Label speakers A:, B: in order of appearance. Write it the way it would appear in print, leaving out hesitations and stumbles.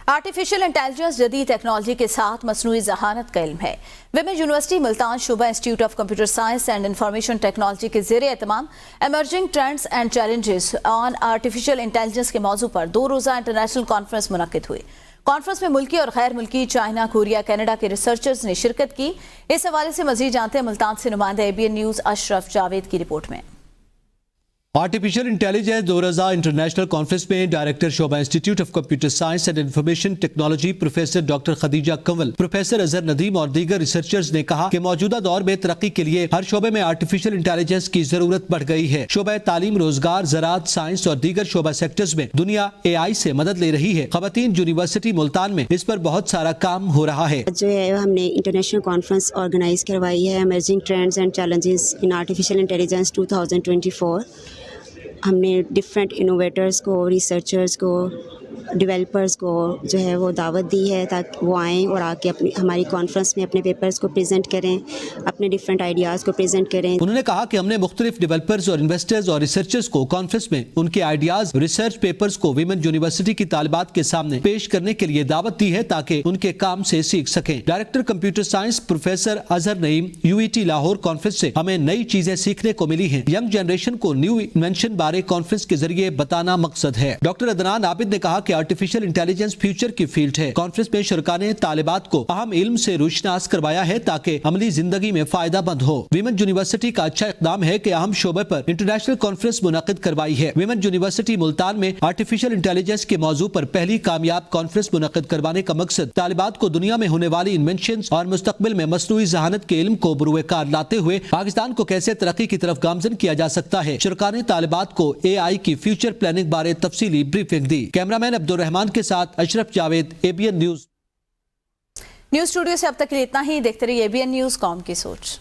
A: Artificial intelligence جدید technology کے ساتھ مصنوعی ذہانت کا علم ہے۔ ویمن یونیورسٹی ملتان شعبہ institute of computer science and information technology کے زیر اہتمام emerging trends and challenges on artificial intelligence کے موضوع پر 2 روزہ انٹرنیشنل کانفرنس منعقد ہوئی۔ کانفرنس میں ملکی اور غیر ملکی چائنا، کوریا، کینیڈا کے ریسرچرز نے شرکت کی۔ اس حوالے سے مزید جانتے ہیں ملتان سے نمائندہ ABN نیوز اشرف جاوید کی رپورٹ میں۔
B: آرٹیفیشل انٹیلیجنس 2 روزہ انٹرنیشنل کانفرنس میں ڈائریکٹر شعبہ institute of computer science and information technology professor doctor Khadija Kanwal, professor Azhar Nadeem اور دیگر ریسرچرز نے کہا کہ موجودہ دور میں ترقی کے لیے ہر شعبے میں آرٹیفیشل انٹیلیجنس کی ضرورت بڑھ گئی ہے۔ شعبہ تعلیم، روزگار، زراعت، سائنس اور دیگر شعبہ سیکٹرز میں دنیا AI سے مدد لے رہی ہے۔ خواتین یونیورسٹی ملتان میں اس پر بہت سارا کام ہو رہا ہے۔
C: جو ہے ہم نے انٹرنیشنل کانفرنس آرگنائز کروائی ہے emerging trends and challenges in artificial intelligence 2024۔ ہم نے ڈفرینٹ انوویٹرز کو، ریسرچرز کو، ڈیولپرز کو جو ہے وہ دعوت دی ہے تاکہ وہ آئیں اور آ کے ہماری کانفرنس میں اپنے پیپرز کو پریزنٹ کریں، اپنے ڈفرینٹ آئیڈیاز کو پریزنٹ کریں۔
B: انہوں نے کہا کہ ہم نے مختلف ڈیولپرز اور انویسٹرز اور ریسرچرز کو کانفرنس میں ان کے آئیڈیاز، ریسرچ پیپرز کو ویمن یونیورسٹی کی طالبات کے سامنے پیش کرنے کے لیے دعوت دی ہے تاکہ ان کے کام سے سیکھ سکیں۔ Director computer science professor Azhar Naeem, UET Lahore conference سے ہمیں نئی چیزیں سیکھنے کو ملی ہیں۔ ینگ جنریشن کو نیو انوینشن بارے کانفرنس کے ذریعے بتانا مقصد ہے۔ ڈاکٹر عدنان عابد نے کہا کہ آرٹیفیشل انٹیلیجنس فیوچر کی فیلڈ ہے۔ کانفرنس میں شرکاء نے طالبات کو اہم علم سے روشناس کروایا ہے تاکہ عملی زندگی میں فائدہ مند ہو۔ ویمن یونیورسٹی کا اچھا اقدام ہے کہ اہم شعبے پر انٹرنیشنل کانفرنس منعقد کروائی ہے۔ ویمن یونیورسٹی ملتان میں آرٹیفیشل انٹیلیجنس کے موضوع پر پہلی کامیاب کانفرنس منعقد کروانے کا مقصد طالبات کو دنیا میں ہونے والی انوینشنز اور مستقبل میں مصنوعی ذہانت کے علم کو بروئے کار لاتے ہوئے پاکستان کو کیسے ترقی کی طرف گامزن کیا جا سکتا ہے۔ شرکاء نے طالبات کو AI کی فیوچر پلاننگ بارے تفصیلی بریفنگ دی۔ کیمرامین عبدالرحمان کے ساتھ اشرف جاوید، ABN نیوز
A: اسٹوڈیو سے اب تک کے لیے اتنا ہی۔ دیکھتے رہیے ABN نیوز، قوم کی سوچ۔